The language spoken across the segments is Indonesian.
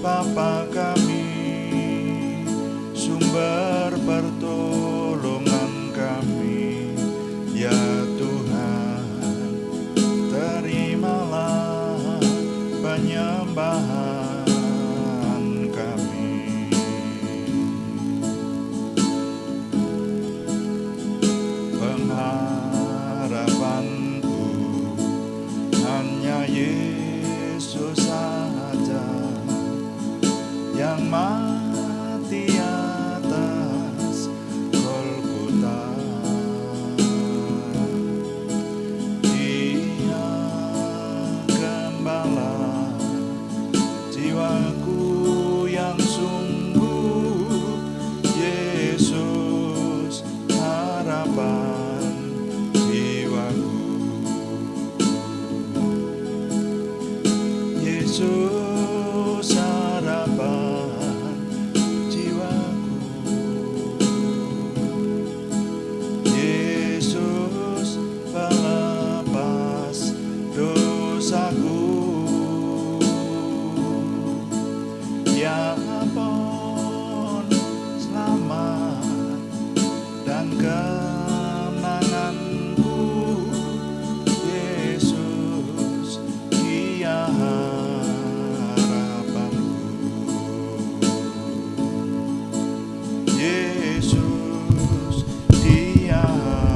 Bapa kami, sumber pertolongan kami, ya Tuhan, terimalah penyembahan kami. Pengharapanku hanya Yesus saja, yang mati atas Golgota. Dia gembala jiwaku yang sungguh, Yesus harapan jiwaku. Yesus harapan jiwaku. Yesus pelepas dosaku. Ya ampun, selamat dan kemenanganku. Yesus, Dia harapanku. Yesus, Dia harapanku.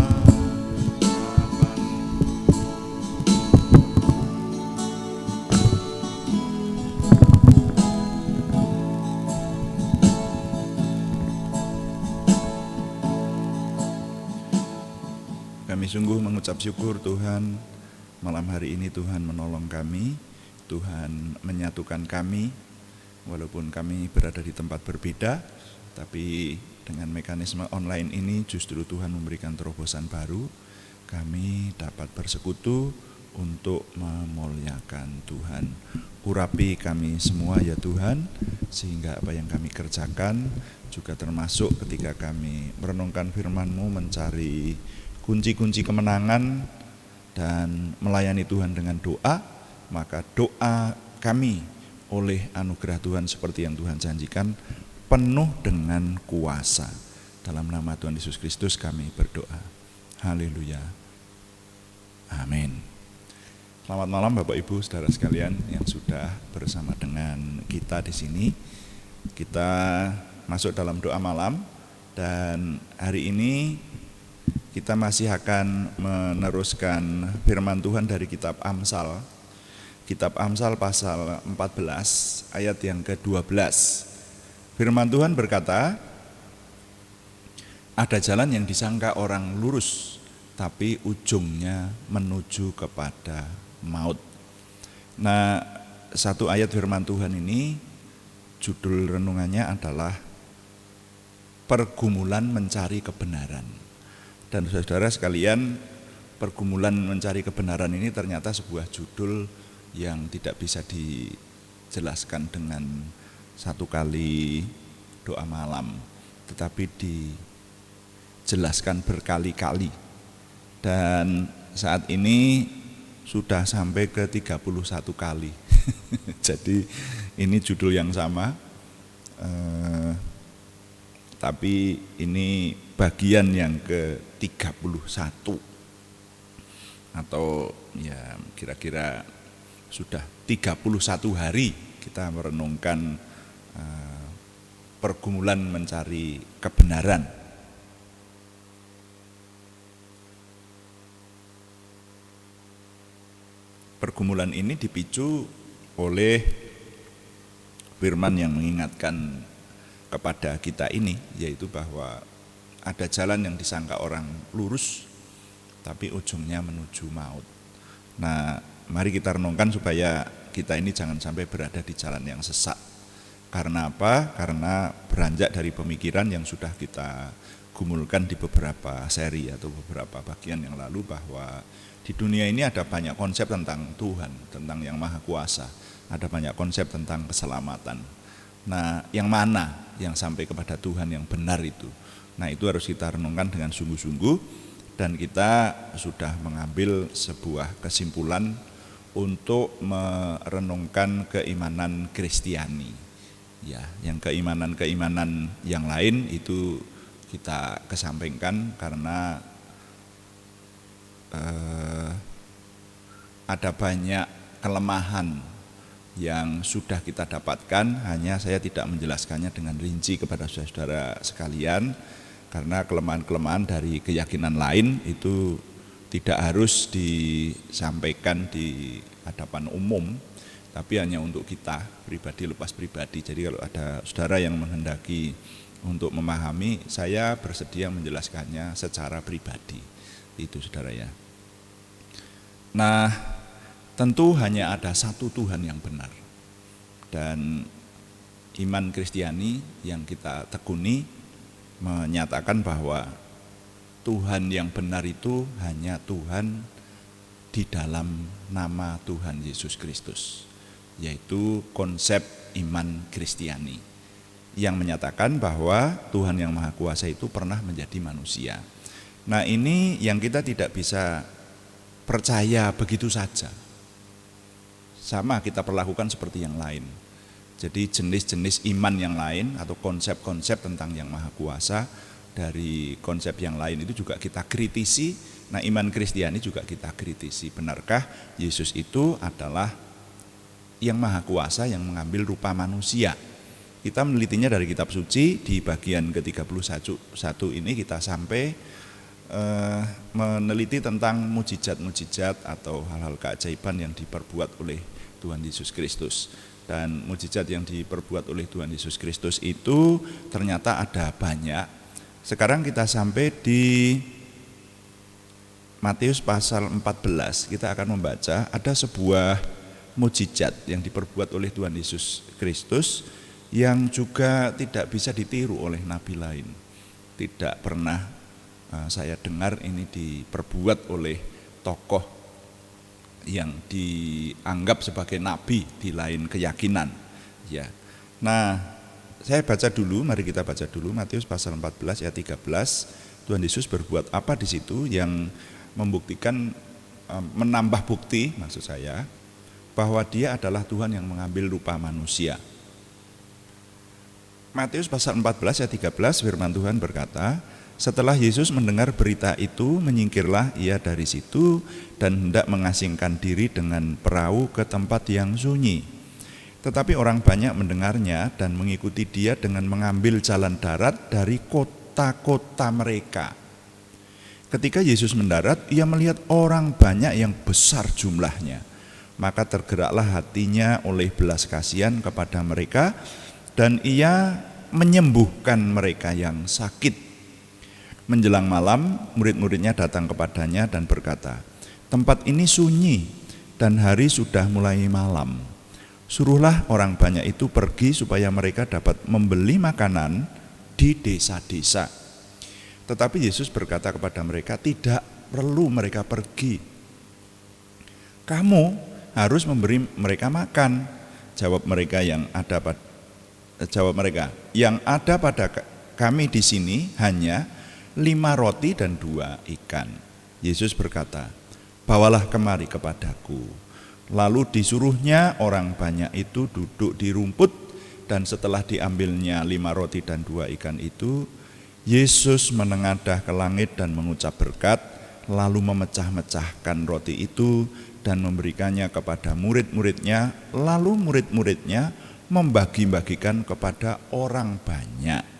Kami sungguh mengucap syukur Tuhan, malam hari ini Tuhan menolong kami, Tuhan menyatukan kami, walaupun kami berada di tempat berbeda, tapi dengan mekanisme online ini justru Tuhan memberikan terobosan baru, kami dapat bersekutu untuk memuliakan Tuhan. Urapi kami semua ya Tuhan, sehingga apa yang kami kerjakan juga termasuk ketika kami merenungkan firman-Mu, mencari kunci-kunci kemenangan dan melayani Tuhan dengan doa, maka doa kami oleh anugerah Tuhan seperti yang Tuhan janjikan penuh dengan kuasa. Dalam nama Tuhan Yesus Kristus kami berdoa. Haleluya. Amin. Selamat malam Bapak Ibu saudara sekalian yang sudah bersama dengan kita di sini. Kita masuk dalam doa malam dan hari ini kita masih akan meneruskan firman Tuhan dari kitab Amsal. Kitab Amsal pasal 14 ayat yang ke-12. Firman Tuhan berkata, ada jalan yang disangka orang lurus, tapi ujungnya menuju kepada maut. Nah, satu ayat firman Tuhan ini, judul renungannya adalah pergumulan mencari kebenaran. Dan saudara sekalian, pergumulan mencari kebenaran ini ternyata sebuah judul yang tidak bisa dijelaskan dengan satu kali doa malam, tetapi dijelaskan berkali-kali. Dan saat ini sudah sampai ke 31 kali. Jadi ini judul yang sama, tapi ini bagian yang ke-31 atau ya kira-kira sudah 31 hari kita merenungkan pergumulan mencari kebenaran. Pergumulan ini dipicu oleh firman yang mengingatkan kepada kita ini, yaitu bahwa ada jalan yang disangka orang lurus, tapi ujungnya menuju maut. Nah, mari kita renungkan supaya kita ini jangan sampai berada di jalan yang sesat. Karena apa? Karena beranjak dari pemikiran yang sudah kita gumulkan di beberapa seri atau beberapa bagian yang lalu, bahwa di dunia ini ada banyak konsep tentang Tuhan, tentang yang Maha Kuasa, ada banyak konsep tentang keselamatan. Nah, yang mana yang sampai kepada Tuhan yang benar itu? Nah, itu harus kita renungkan dengan sungguh-sungguh, dan kita sudah mengambil sebuah kesimpulan untuk merenungkan keimanan Kristiani. Ya, yang keimanan-keimanan yang lain itu kita kesampingkan karena ada banyak kelemahan yang sudah kita dapatkan, hanya saya tidak menjelaskannya dengan rinci kepada saudara-saudara sekalian karena kelemahan-kelemahan dari keyakinan lain itu tidak harus disampaikan di hadapan umum, tapi hanya untuk kita pribadi, lepas pribadi. Jadi kalau ada saudara yang menghendaki untuk memahami, saya bersedia menjelaskannya secara pribadi. Itu saudara ya. Nah, tentu hanya ada satu Tuhan yang benar. Dan iman Kristiani yang kita tekuni menyatakan bahwa Tuhan yang benar itu hanya Tuhan di dalam nama Tuhan Yesus Kristus, yaitu konsep iman Kristiani yang menyatakan bahwa Tuhan yang Maha Kuasa itu pernah menjadi manusia. Nah, ini yang kita tidak bisa percaya begitu saja. Sama kita perlakukan seperti yang lain. Jadi jenis-jenis iman yang lain atau konsep-konsep tentang yang Maha Kuasa dari konsep yang lain itu juga kita kritisi. Nah, iman Kristiani juga kita kritisi. Benarkah Yesus itu adalah yang Maha Kuasa yang mengambil rupa manusia? Kita menelitinya dari kitab suci di bagian ke-31 ini kita sampai meneliti tentang mujizat-mujizat atau hal-hal keajaiban yang diperbuat oleh Tuhan Yesus Kristus. Dan mujizat yang diperbuat oleh Tuhan Yesus Kristus itu ternyata ada banyak. Sekarang kita sampai di Matius pasal 14, kita akan membaca ada sebuah mujizat yang diperbuat oleh Tuhan Yesus Kristus yang juga tidak bisa ditiru oleh nabi lain. Tidak pernah saya dengar ini diperbuat oleh tokoh yang dianggap sebagai nabi di lain keyakinan. Ya. Nah, saya baca dulu, mari kita baca dulu Matius pasal 14 ayat 13. Tuhan Yesus berbuat apa di situ yang membuktikan, menambah bukti maksud saya, bahwa dia adalah Tuhan yang mengambil rupa manusia. Matius pasal 14 ayat 13 firman Tuhan berkata, setelah Yesus mendengar berita itu, menyingkirlah ia dari situ dan hendak mengasingkan diri dengan perahu ke tempat yang sunyi. Tetapi orang banyak mendengarnya dan mengikuti dia dengan mengambil jalan darat dari kota-kota mereka. Ketika Yesus mendarat, ia melihat orang banyak yang besar jumlahnya. Maka tergeraklah hatinya oleh belas kasihan kepada mereka dan ia menyembuhkan mereka yang sakit. Menjelang malam, murid-muridnya datang kepadanya dan berkata, tempat ini sunyi dan hari sudah mulai malam. Suruhlah orang banyak itu pergi supaya mereka dapat membeli makanan di desa-desa. Tetapi Yesus berkata kepada mereka, tidak perlu mereka pergi. Kamu harus memberi mereka makan. Jawab mereka, yang ada pada kami di sini hanya 5 roti dan 2 ikan. Yesus berkata, bawalah kemari kepadaku. Lalu disuruhnya orang banyak itu duduk di rumput, dan setelah diambilnya 5 roti dan 2 ikan itu, Yesus menengadah ke langit dan mengucap berkat, lalu memecah-mecahkan roti itu dan memberikannya kepada murid-muridnya, lalu murid-muridnya membagi-bagikan kepada orang banyak.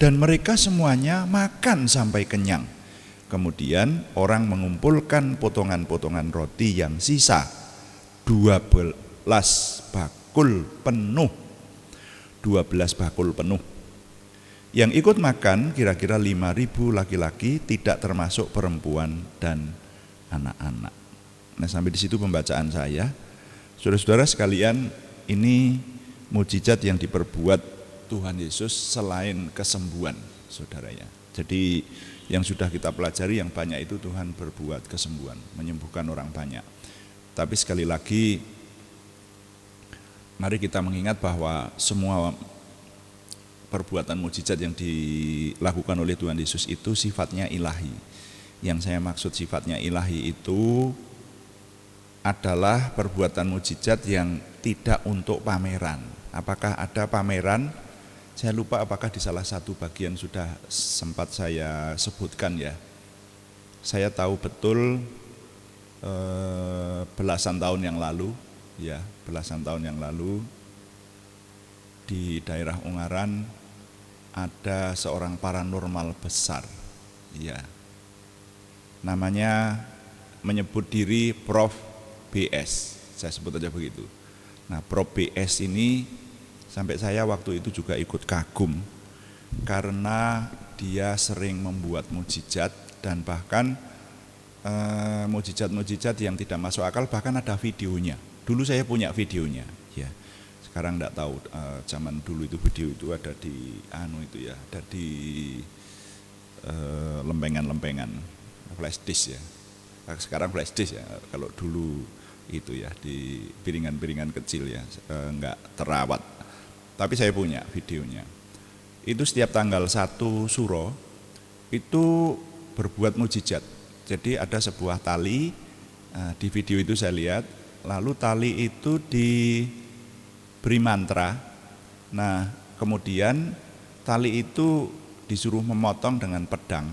Dan mereka semuanya makan sampai kenyang. Kemudian orang mengumpulkan potongan-potongan roti yang sisa, 12 bakul penuh. 12 bakul penuh. Yang ikut makan kira-kira 5.000 laki-laki, tidak termasuk perempuan dan anak-anak. Nah, sampai di situ pembacaan saya. Saudara-saudara sekalian, ini mujizat yang diperbuat Tuhan Yesus selain kesembuhan, saudara ya. Jadi yang sudah kita pelajari yang banyak itu Tuhan berbuat kesembuhan, menyembuhkan orang banyak. Tapi sekali lagi, mari kita mengingat bahwa semua perbuatan mujizat yang dilakukan oleh Tuhan Yesus itu sifatnya ilahi. Yang saya maksud sifatnya ilahi itu adalah perbuatan mujizat yang tidak untuk pameran. apakah ada pameran? Saya lupa apakah di salah satu bagian sudah sempat saya sebutkan ya. Saya tahu betul belasan tahun yang lalu, ya belasan tahun yang lalu di daerah Ungaran ada seorang paranormal besar, ya. Namanya menyebut diri Prof BS, saya sebut aja begitu. Nah, Prof BS ini sampai saya waktu itu juga ikut kagum karena dia sering membuat mukjizat dan bahkan mukjizat-mukjizat yang tidak masuk akal, bahkan ada videonya. Dulu saya punya videonya, ya. Sekarang enggak tahu, zaman dulu itu video itu ada di ada di lempengan-lempengan flash disk ya. Sekarang flash disk ya, kalau dulu itu ya di piringan-piringan kecil ya, enggak terawat. Tapi saya punya videonya. Itu setiap tanggal 1 Suro itu berbuat mukjizat. Jadi ada sebuah tali, di video itu saya lihat, lalu tali itu diberi mantra. Nah, kemudian tali itu disuruh memotong dengan pedang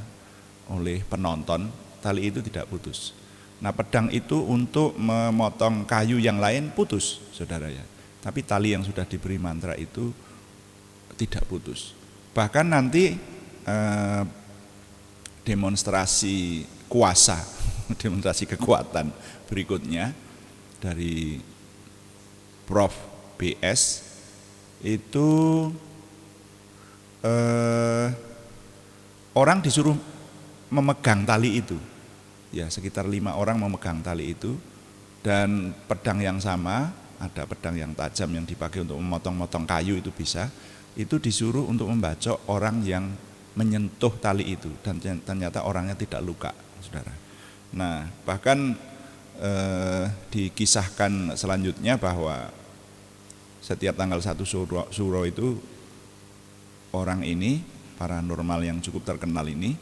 oleh penonton, tali itu tidak putus. Nah, pedang itu untuk memotong kayu yang lain putus, saudara ya. Tapi tali yang sudah diberi mantra itu tidak putus. Bahkan nanti demonstrasi kuasa, demonstrasi kekuatan berikutnya dari Prof BS itu orang disuruh memegang tali itu, ya sekitar 5 orang memegang tali itu, dan pedang yang sama, ada pedang yang tajam yang dipakai untuk memotong-motong kayu itu bisa, itu disuruh untuk membacok orang yang menyentuh tali itu, dan ternyata orangnya tidak luka, saudara. Nah, bahkan dikisahkan selanjutnya bahwa setiap tanggal 1 Suro itu orang ini, paranormal yang cukup terkenal ini,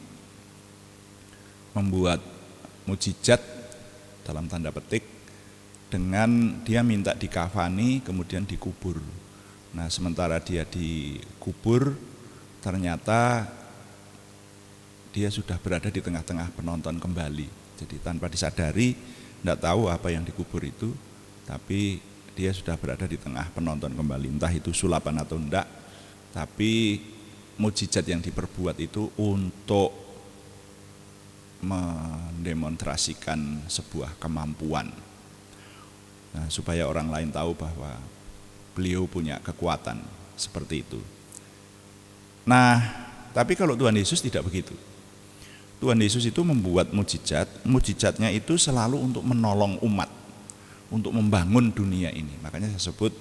membuat mukjizat dalam tanda petik dengan dia minta dikafani kemudian dikubur. Nah, sementara dia dikubur ternyata dia sudah berada di tengah-tengah penonton kembali. Jadi tanpa disadari, tidak tahu apa yang dikubur itu, tapi dia sudah berada di tengah penonton kembali. Entah itu sulapan atau enggak, tapi mukjizat yang diperbuat itu untuk mendemonstrasikan sebuah kemampuan, nah, supaya orang lain tahu bahwa beliau punya kekuatan seperti itu. Nah, tapi kalau Tuhan Yesus tidak begitu. Tuhan Yesus itu membuat mukjizat, mukjizatnya itu selalu untuk menolong umat, untuk membangun dunia ini. Makanya saya sebut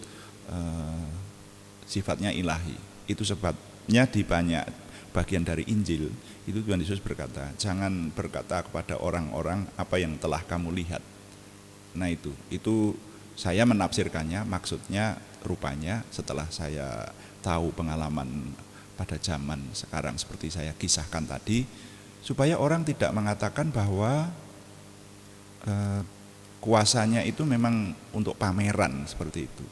sifatnya ilahi. Itu sebabnya di banyak bagian dari Injil itu Tuhan Yesus berkata, jangan berkata kepada orang-orang apa yang telah kamu lihat. Nah, itu saya menafsirkannya, maksudnya rupanya setelah saya tahu pengalaman pada zaman sekarang seperti saya kisahkan tadi, supaya orang tidak mengatakan bahwa kuasanya itu memang untuk pameran seperti itu.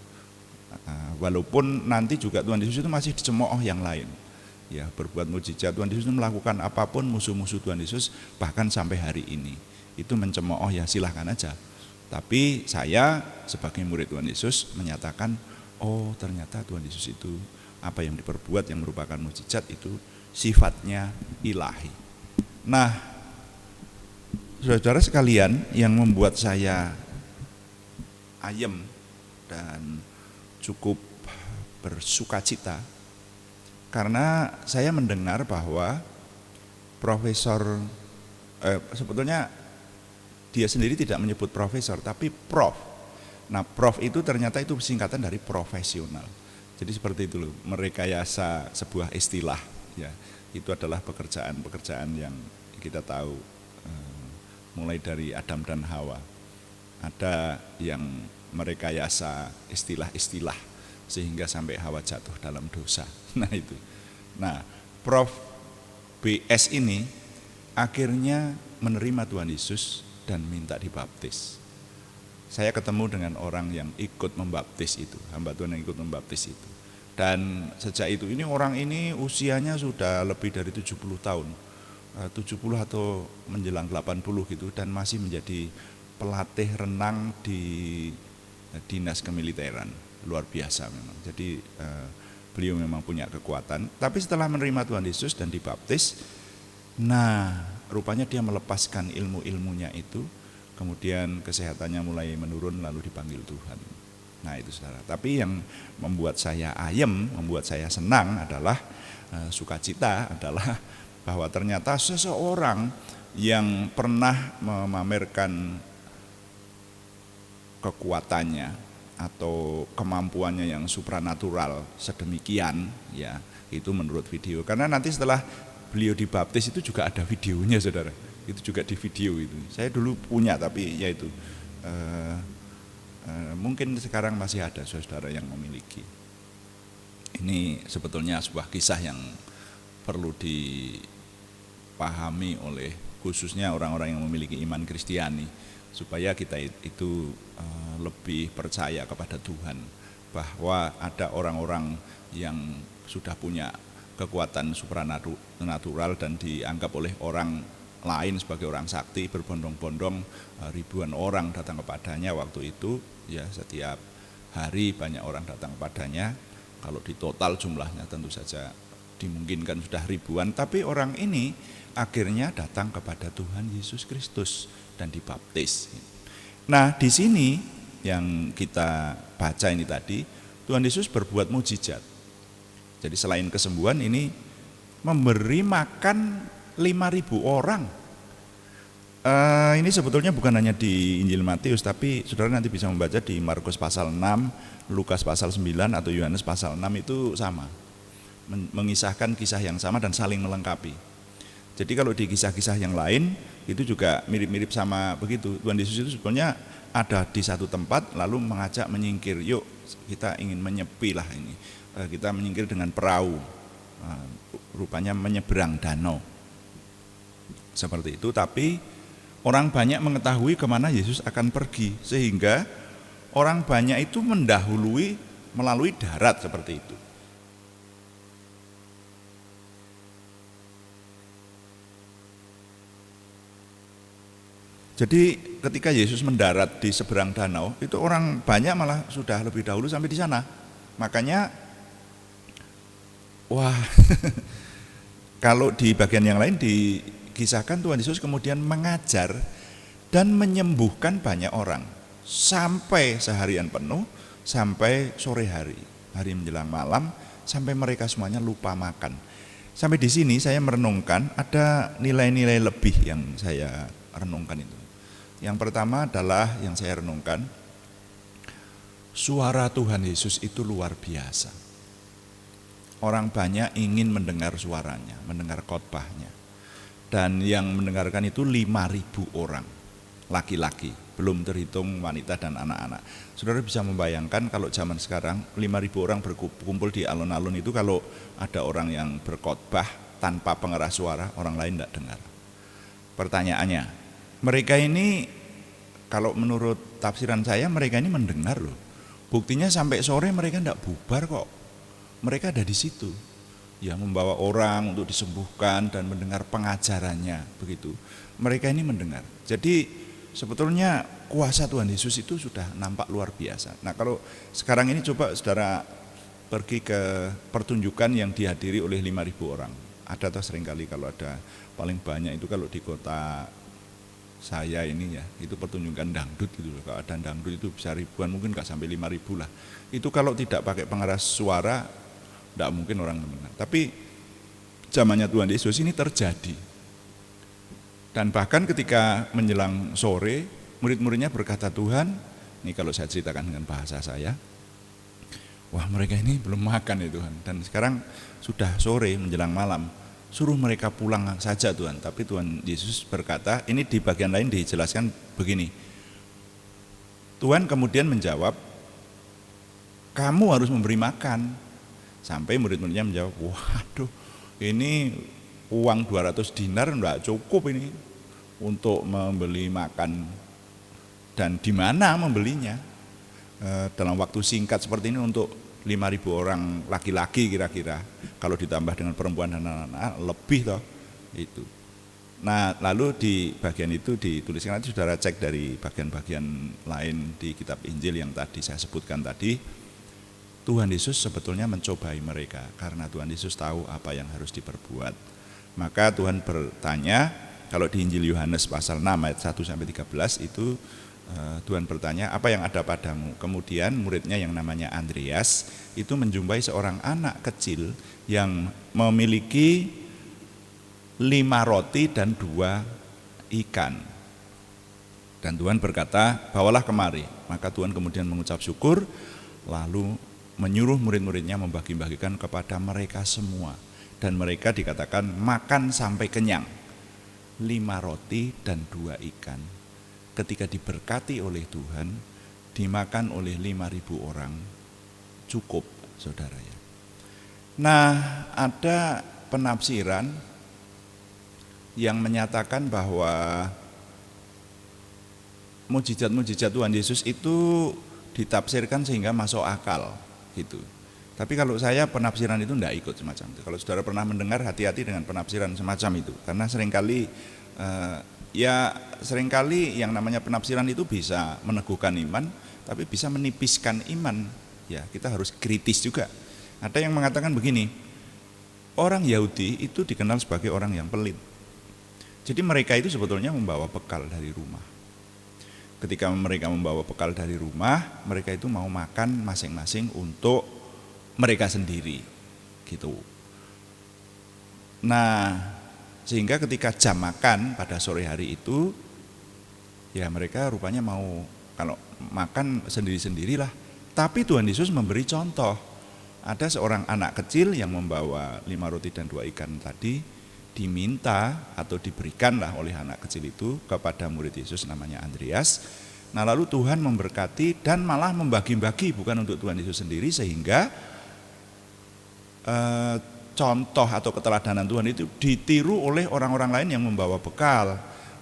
Walaupun nanti juga Tuhan Yesus itu masih dicemooh yang lain, ya, berbuat mukjizat. Tuhan Yesus melakukan apapun, musuh-musuh Tuhan Yesus bahkan sampai hari ini itu mencemooh, ya silahkan aja. Tapi saya sebagai murid Tuhan Yesus menyatakan, oh ternyata Tuhan Yesus itu apa yang diperbuat yang merupakan mukjizat itu sifatnya ilahi. Nah, saudara sekalian, yang membuat saya ayem dan cukup bersukacita karena saya mendengar bahwa sebetulnya dia sendiri tidak menyebut profesor, tapi prof. Nah, prof itu ternyata itu singkatan dari profesional. Jadi seperti itu loh, merekayasa sebuah istilah, ya. Itu adalah pekerjaan yang kita tahu mulai dari Adam dan Hawa. Ada yang merekayasa istilah-istilah sehingga sampai Hawa jatuh dalam dosa. Nah, itu. Nah, Prof BS ini akhirnya menerima Tuhan Yesus dan minta dibaptis. saya ketemu dengan orang yang ikut membaptis itu, hamba Tuhan yang ikut membaptis itu. Dan sejak itu orang ini usianya sudah lebih dari 70 tahun, 70 atau menjelang 80 gitu, dan masih menjadi pelatih renang di dinas kemiliteran. Luar biasa memang. Jadi beliau memang punya kekuatan. Tapi setelah menerima Tuhan Yesus dan dibaptis, nah rupanya dia melepaskan ilmu-ilmunya itu, kemudian kesehatannya mulai menurun, lalu dipanggil Tuhan. Nah itu saudara. Tapi yang membuat saya ayem, membuat saya senang adalah sukacita adalah bahwa ternyata seseorang yang pernah memamerkan kekuatannya atau kemampuannya yang supranatural sedemikian, ya itu menurut video. Karena nanti setelah beliau dibaptis itu juga ada videonya saudara, itu juga di video itu. Saya dulu punya tapi ya itu mungkin sekarang masih ada saudara yang memiliki. Ini sebetulnya sebuah kisah yang perlu dipahami oleh khususnya orang-orang yang memiliki iman Kristiani, supaya kita itu lebih percaya kepada Tuhan, bahwa ada orang-orang yang sudah punya kekuatan supranatural dan dianggap oleh orang lain sebagai orang sakti, berbondong-bondong, ribuan orang datang kepadanya waktu itu, ya setiap hari banyak orang datang kepadanya. Kalau di total jumlahnya tentu saja dimungkinkan sudah ribuan, tapi orang ini akhirnya datang kepada Tuhan Yesus Kristus dan dibaptis. Nah di sini yang kita baca ini tadi, Tuhan Yesus berbuat mujizat. Jadi selain kesembuhan ini memberi makan 5.000 orang. Ini sebetulnya bukan hanya di Injil Matius, tapi saudara nanti bisa membaca di Markus pasal 6, Lukas pasal 9 atau Yohanes pasal 6 itu sama. Mengisahkan kisah yang sama dan saling melengkapi. Jadi kalau di kisah-kisah yang lain itu juga mirip-mirip sama begitu. Tuhan Yesus itu sebetulnya ada di satu tempat lalu mengajak menyingkir, yuk kita ingin menyepi lah ini. Kita menyingkir dengan perahu, rupanya menyeberang danau. Seperti itu, tapi orang banyak mengetahui kemana Yesus akan pergi, sehingga orang banyak itu mendahului melalui darat seperti itu. Jadi ketika Yesus mendarat di seberang danau, itu orang banyak malah sudah lebih dahulu sampai di sana. Makanya, wah, kalau di bagian yang lain dikisahkan Tuhan Yesus kemudian mengajar dan menyembuhkan banyak orang sampai seharian penuh, sampai sore hari menjelang malam, sampai mereka semuanya lupa makan. Sampai di sini saya merenungkan ada nilai-nilai lebih yang saya renungkan itu. Yang pertama adalah yang saya renungkan, suara Tuhan Yesus itu luar biasa. Orang banyak ingin mendengar suaranya, mendengar khotbahnya. Dan yang mendengarkan itu 5.000 orang, laki-laki, belum terhitung wanita dan anak-anak. Saudara bisa membayangkan kalau zaman sekarang 5.000 orang berkumpul di alun-alun itu, kalau ada orang yang berkhotbah tanpa pengeras suara, orang lain tidak dengar. Pertanyaannya, mereka ini kalau menurut tafsiran saya mereka ini mendengar loh. Buktinya sampai sore mereka tidak bubar kok. Mereka ada di situ. Ya membawa orang untuk disembuhkan dan mendengar pengajarannya begitu. Mereka ini mendengar. Jadi sebetulnya kuasa Tuhan Yesus itu sudah nampak luar biasa. Nah kalau sekarang ini coba saudara pergi ke pertunjukan yang dihadiri oleh 5.000 orang. Ada atau seringkali kalau ada, paling banyak itu kalau di kota saya ini ya, itu pertunjukan dangdut gitu loh. Kalau ada dangdut itu bisa ribuan, mungkin nggak sampai 5.000 lah. Itu kalau tidak pakai pengeras suara, tidak mungkin orang mendengar. Tapi zamannya Tuhan Yesus ini terjadi. Dan bahkan ketika menjelang sore, murid-muridnya berkata, Tuhan, ini kalau saya ceritakan dengan bahasa saya, wah mereka ini belum makan ya Tuhan. Dan sekarang sudah sore menjelang malam, suruh mereka pulang saja Tuhan. Tapi Tuhan Yesus berkata, ini di bagian lain dijelaskan begini. Tuhan kemudian menjawab, kamu harus memberi makan. Sampai murid-muridnya menjawab, waduh ini uang 200 dinar enggak cukup ini untuk membeli makan dan di mana membelinya. Dalam waktu singkat seperti ini untuk 5.000 orang laki-laki kira-kira, kalau ditambah dengan perempuan dan anak-anak lebih toh itu. Nah, lalu di bagian itu dituliskan, nanti saudara cek dari bagian-bagian lain di kitab Injil yang tadi saya sebutkan tadi. Tuhan Yesus sebetulnya mencobai mereka karena Tuhan Yesus tahu apa yang harus diperbuat. Maka Tuhan bertanya, kalau di Injil Yohanes pasal 6 ayat 1-13 itu Tuhan bertanya, apa yang ada padamu? Kemudian muridnya yang namanya Andreas itu menjumpai seorang anak kecil yang memiliki 5 roti dan 2 ikan. Dan Tuhan berkata, bawalah kemari. Maka Tuhan kemudian mengucap syukur, lalu menyuruh murid-muridnya membagi-bagikan kepada mereka semua. Dan mereka dikatakan makan sampai kenyang. 5 roti dan 2 ikan. Ketika diberkati oleh Tuhan, dimakan oleh 5.000 orang, cukup, saudara ya. Nah, ada penafsiran yang menyatakan bahwa mujizat-mujizat Tuhan Yesus itu ditafsirkan sehingga masuk akal, gitu. Tapi kalau saya penafsiran itu tidak ikut semacam itu. Kalau saudara pernah mendengar, hati-hati dengan penafsiran semacam itu, karena seringkali yang namanya penafsiran itu bisa meneguhkan iman, tapi bisa menipiskan iman. Ya, kita harus kritis juga. Ada yang mengatakan begini, orang Yahudi itu dikenal sebagai orang yang pelit. Jadi mereka itu sebetulnya membawa bekal dari rumah. Ketika mereka membawa bekal dari rumah, mereka itu mau makan masing-masing untuk mereka sendiri, gitu. Nah, sehingga ketika jam makan pada sore hari itu, ya mereka rupanya mau kalau makan sendiri-sendirilah. Tapi Tuhan Yesus memberi contoh. Ada seorang anak kecil yang membawa 5 roti dan 2 ikan tadi, diminta atau diberikanlah oleh anak kecil itu kepada murid Yesus namanya Andreas. Nah, lalu Tuhan memberkati dan malah membagi-bagi, bukan untuk Tuhan Yesus sendiri, sehingga contoh atau keteladanan Tuhan itu ditiru oleh orang-orang lain yang membawa bekal.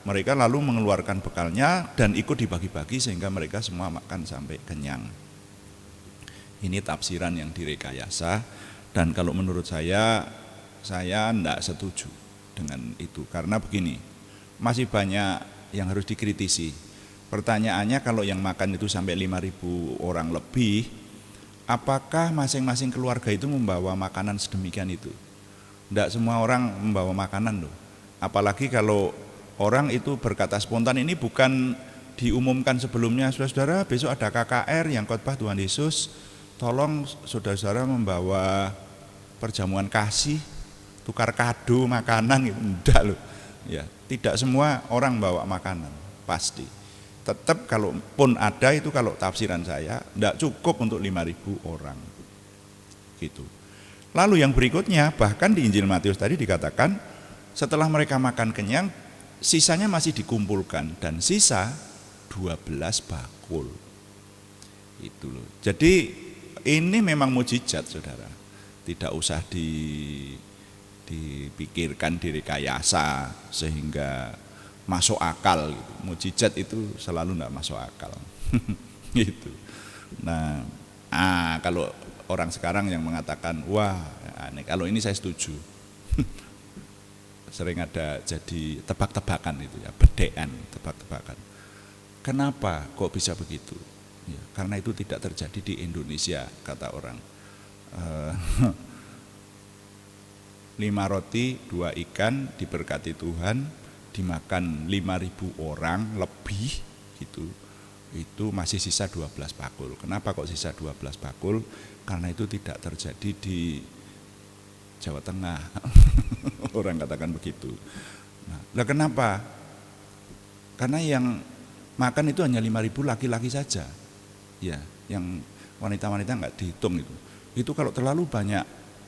Mereka lalu mengeluarkan bekalnya dan ikut dibagi-bagi sehingga mereka semua makan sampai kenyang. Ini tafsiran yang direkayasa, dan kalau menurut saya tidak setuju dengan itu. Karena begini, masih banyak yang harus dikritisi. Pertanyaannya, kalau yang makan itu sampai 5.000 orang lebih, apakah masing-masing keluarga itu membawa makanan sedemikian itu? Tidak semua orang membawa makanan loh. Apalagi kalau orang itu berkata spontan, ini bukan diumumkan sebelumnya, saudara-saudara besok ada KKR yang khotbah Tuhan Yesus, tolong saudara-saudara membawa perjamuan kasih, tukar kado makanan gitu. Enggak loh. Ya, tidak semua orang bawa makanan, pasti. Tetap kalaupun ada itu, kalau tafsiran saya tidak cukup untuk 5.000 orang gitu. Lalu yang berikutnya, bahkan di Injil Matius tadi dikatakan setelah mereka makan kenyang, sisanya masih dikumpulkan dan sisa 12 bakul. Itu loh. Jadi ini memang mujizat, saudara. Tidak usah dipikirkan, direkayasa sehingga masuk akal gitu. Mujizat itu selalu tidak masuk akal. Gitu. Nah, kalau orang sekarang yang mengatakan wah aneh, kalau ini saya setuju. Sering ada jadi tebak-tebakan itu ya, bedean, tebak-tebakan. Kenapa kok bisa begitu? Ya, karena itu tidak terjadi di Indonesia, kata orang. 5 roti, 2 ikan diberkati Tuhan, dimakan 5.000 orang lebih gitu, itu masih sisa 12 bakul. Kenapa kok sisa 12 bakul? Karena itu tidak terjadi di Jawa Tengah. Orang katakan begitu. Nah, kenapa? Karena yang makan itu hanya 5.000 laki-laki saja. Ya, yang wanita-wanita enggak dihitung itu. Itu kalau terlalu banyak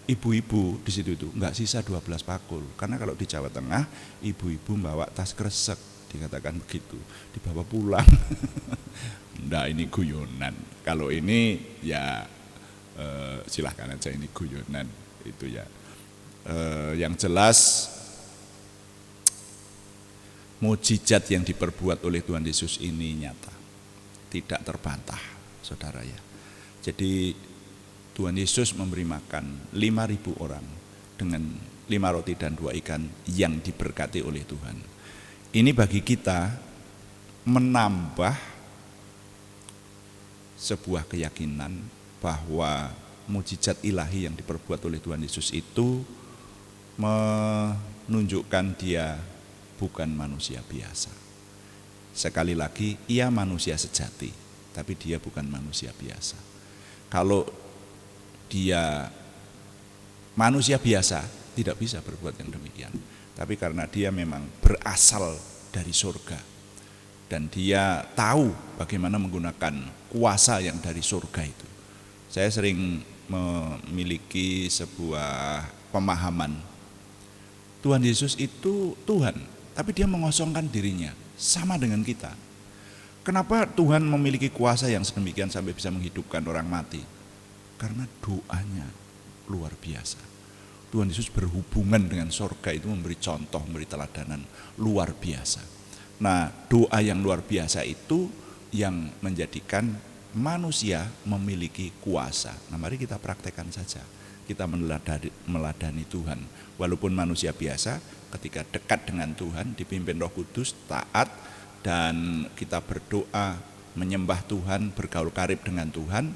ibu-ibu di situ itu enggak sisa 12 bakul. Karena kalau di Jawa Tengah ibu-ibu bawa tas kresek, dikatakan begitu, dibawa pulang. Enggak, ini guyonan. Kalau ini ya silahkan aja, ini guyonan itu ya. Yang jelas mujizat yang diperbuat oleh Tuhan Yesus ini nyata. tidak terbantah, saudara ya. Jadi Tuhan Yesus memberi makan 5.000 orang dengan 5 roti dan 2 ikan yang diberkati oleh Tuhan. Ini bagi kita menambah sebuah keyakinan bahwa mujizat ilahi yang diperbuat oleh Tuhan Yesus itu menunjukkan dia bukan manusia biasa. Sekali lagi, ia manusia sejati, tapi dia bukan manusia biasa. Kalau dia manusia biasa, tidak bisa berbuat yang demikian. Tapi karena dia memang berasal dari surga, dan dia tahu bagaimana menggunakan kuasa yang dari surga itu. Saya sering memiliki sebuah pemahaman, Tuhan Yesus itu Tuhan, tapi dia mengosongkan dirinya, sama dengan kita. Kenapa Tuhan memiliki kuasa yang sedemikian sampai bisa menghidupkan orang mati? Karena doanya luar biasa. Tuhan Yesus berhubungan dengan surga itu memberi contoh, memberi teladanan luar biasa. Nah, doa yang luar biasa itu yang menjadikan manusia memiliki kuasa. Nah, mari kita praktekkan saja. Kita meladani Tuhan. Walaupun manusia biasa, ketika dekat dengan Tuhan, dipimpin Roh Kudus, taat, dan kita berdoa, menyembah Tuhan, bergaul karib dengan Tuhan,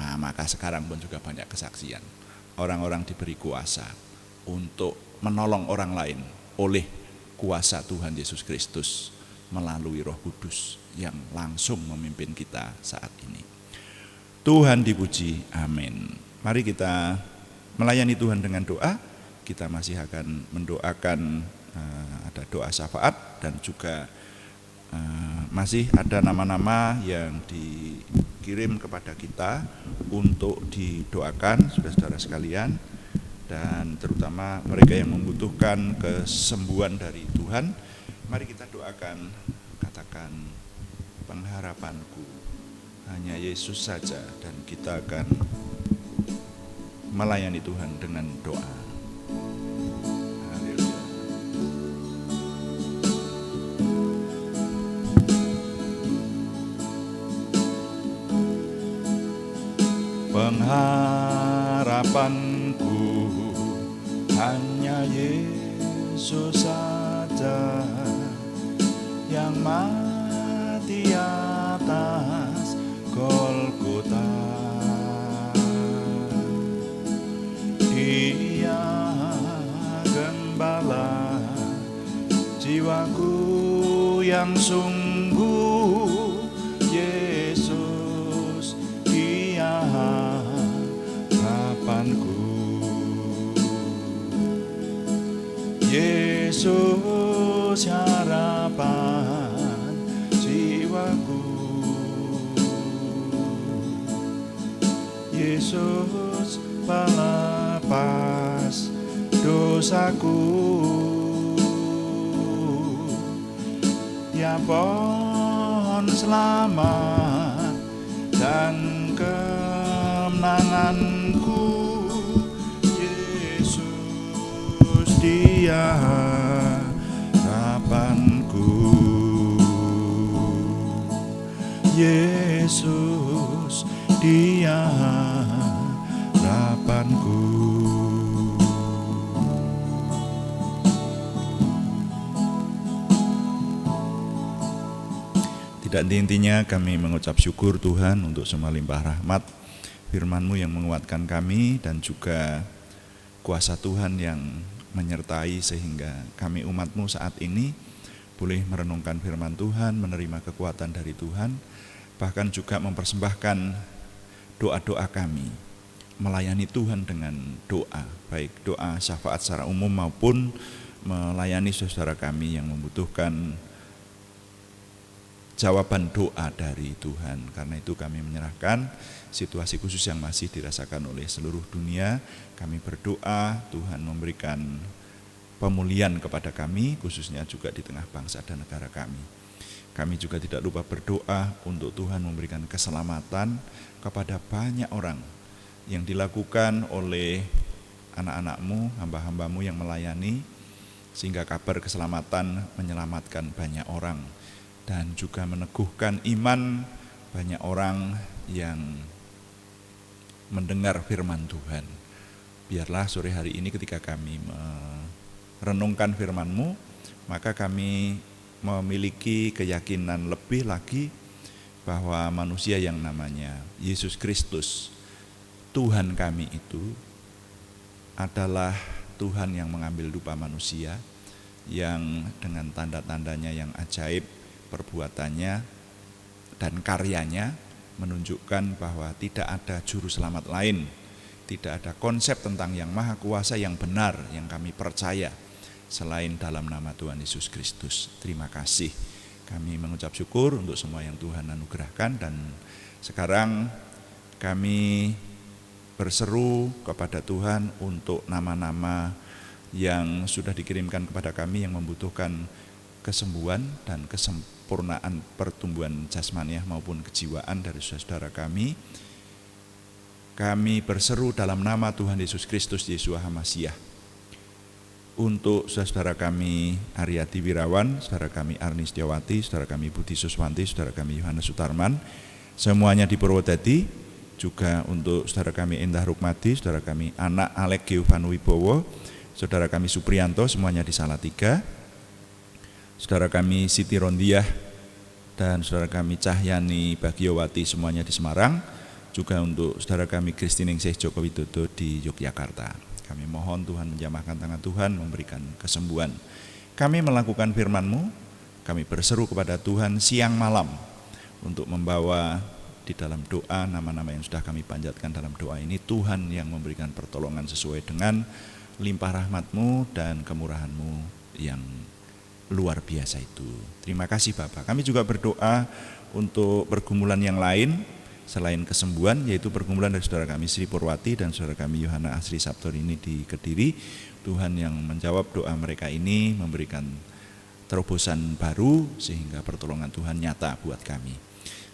nah, maka sekarang pun juga banyak kesaksian. Orang-orang diberi kuasa untuk menolong orang lain oleh kuasa Tuhan Yesus Kristus melalui Roh Kudus yang langsung memimpin kita saat ini. Tuhan dipuji, amin. Mari kita melayani Tuhan dengan doa. Kita masih akan mendoakan, ada doa syafaat, dan juga masih ada nama-nama yang dikirim kepada kita untuk didoakan, saudara-saudara sekalian, dan terutama mereka yang membutuhkan kesembuhan dari Tuhan. Mari kita doakan, katakan, pengharapanku hanya Yesus saja, dan kita akan melayani Tuhan dengan doa. Haleluya. Pengharapanku hanya Yesus saja, yang mati atas Golgota. Dia gembala jiwaku yang sungguh, Yesus Dia harapanku. Yesus harapan jiwaku, Yesus pelepas dosaku. Dia pohon selamat dan kemenanganku, Yesus Dia harapanku, Yesus Dia harapanku. Tidak henti-hentinya kami mengucap syukur Tuhan untuk semua limpah rahmat firman-Mu yang menguatkan kami, dan juga kuasa Tuhan yang menyertai sehingga kami umat-Mu saat ini boleh merenungkan firman Tuhan, menerima kekuatan dari Tuhan, bahkan juga mempersembahkan doa-doa kami, melayani Tuhan dengan doa, baik doa syafaat secara umum maupun melayani saudara kami yang membutuhkan jawaban doa dari Tuhan. Karena itu kami menyerahkan situasi khusus yang masih dirasakan oleh seluruh dunia. Kami berdoa Tuhan memberikan pemulihan kepada kami, khususnya juga di tengah bangsa dan negara kami. Kami juga tidak lupa berdoa untuk Tuhan memberikan keselamatan kepada banyak orang yang dilakukan oleh anak-anak-Mu, hamba-hamba-Mu yang melayani, sehingga kabar keselamatan menyelamatkan banyak orang, dan juga meneguhkan iman banyak orang yang mendengar firman Tuhan. Biarlah sore hari ini ketika kami merenungkan firman-Mu, maka kami memiliki keyakinan lebih lagi bahwa manusia yang namanya Yesus Kristus, Tuhan kami itu adalah Tuhan yang mengambil rupa manusia, yang dengan tanda-tandanya yang ajaib, perbuatannya dan karyanya menunjukkan bahwa tidak ada juru selamat lain, tidak ada konsep tentang yang maha kuasa yang benar yang kami percaya selain dalam nama Tuhan Yesus Kristus. Terima kasih. Kami mengucap syukur untuk semua yang Tuhan anugerahkan, dan sekarang kami berseru kepada Tuhan untuk nama-nama yang sudah dikirimkan kepada kami yang membutuhkan kesembuhan dan kesempurnaan pertumbuhan jasmaniah maupun kejiwaan dari saudara kami. Kami berseru dalam nama Tuhan Yesus Kristus Yeshua HaMasyiah untuk saudara kami Aryati Wirawan, saudara kami Arni Setiawati, saudara kami Budi Suswanti, saudara kami Yohanes Sutarman, semuanya di Purwodadi, juga untuk saudara kami Endah Rukmadi, saudara kami Anak Alek Geovanu Wibowo, saudara kami Supriyanto, semuanya di Salatiga, saudara kami Siti Rondiah dan saudara kami Cahyani Bagiowati, semuanya di Semarang, juga untuk saudara kami Kristiningsih Joko Widodo di Yogyakarta. Kami mohon Tuhan menjamahkan tangan Tuhan, memberikan kesembuhan. Kami melakukan firman-Mu, kami berseru kepada Tuhan siang malam untuk membawa di dalam doa nama-nama yang sudah kami panjatkan dalam doa ini. Tuhan yang memberikan pertolongan sesuai dengan limpah rahmat-Mu dan kemurahan-Mu yang luar biasa itu. Terima kasih Bapak. Kami juga berdoa untuk pergumulan yang lain selain kesembuhan, yaitu pergumulan dari saudara kami Sri Purwati dan saudara kami Yohana Asri Sabtor ini di Kediri. Tuhan yang menjawab doa mereka ini, memberikan terobosan baru sehingga pertolongan Tuhan nyata buat kami.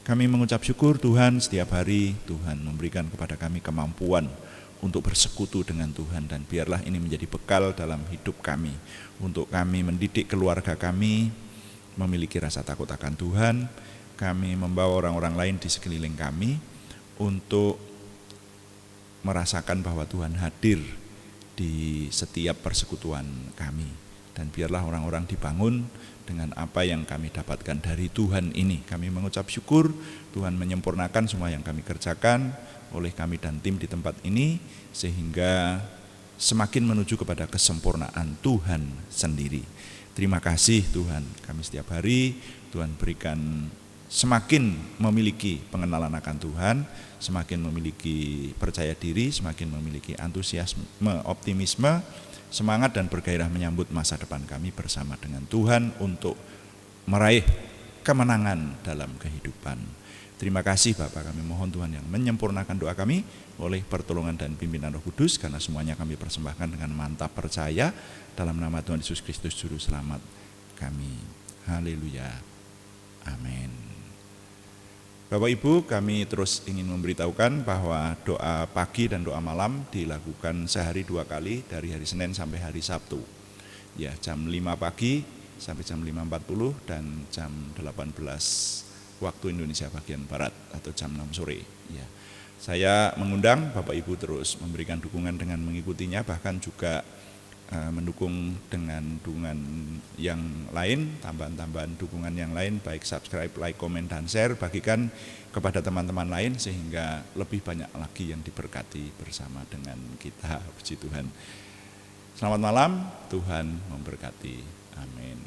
Kami mengucap syukur Tuhan, setiap hari Tuhan memberikan kepada kami kemampuan untuk bersekutu dengan Tuhan, dan biarlah ini menjadi bekal dalam hidup kami, untuk kami mendidik keluarga kami memiliki rasa takut akan Tuhan. Kami membawa orang-orang lain di sekeliling kami untuk merasakan bahwa Tuhan hadir di setiap persekutuan kami. Dan biarlah orang-orang dibangun dengan apa yang kami dapatkan dari Tuhan ini. Kami mengucap syukur Tuhan menyempurnakan semua yang kami kerjakan oleh kami dan tim di tempat ini, sehingga semakin menuju kepada kesempurnaan Tuhan sendiri. Terima kasih Tuhan, kami setiap hari Tuhan berikan semakin memiliki pengenalan akan Tuhan, semakin memiliki percaya diri, semakin memiliki antusiasme, optimisme, semangat dan bergairah menyambut masa depan kami bersama dengan Tuhan untuk meraih kemenangan dalam kehidupan. Terima kasih Bapak, kami mohon Tuhan yang menyempurnakan doa kami oleh pertolongan dan pimpinan Roh Kudus, karena semuanya kami persembahkan dengan mantap percaya dalam nama Tuhan Yesus Kristus Juru Selamat kami. Haleluya. Amin. Bapak Ibu, kami terus ingin memberitahukan bahwa doa pagi dan doa malam dilakukan sehari 2 kali dari hari Senin sampai hari Sabtu. Ya, jam 5 pagi sampai jam 5.40 dan jam 18 waktu Indonesia bagian Barat atau jam 6 sore. Ya. Saya mengundang Bapak Ibu terus memberikan dukungan dengan mengikutinya, bahkan juga mendukung dengan dukungan yang lain, tambahan-tambahan dukungan yang lain, baik subscribe, like, komen, dan share, bagikan kepada teman-teman lain sehingga lebih banyak lagi yang diberkati bersama dengan kita. Puji Tuhan. Selamat malam, Tuhan memberkati. Amin.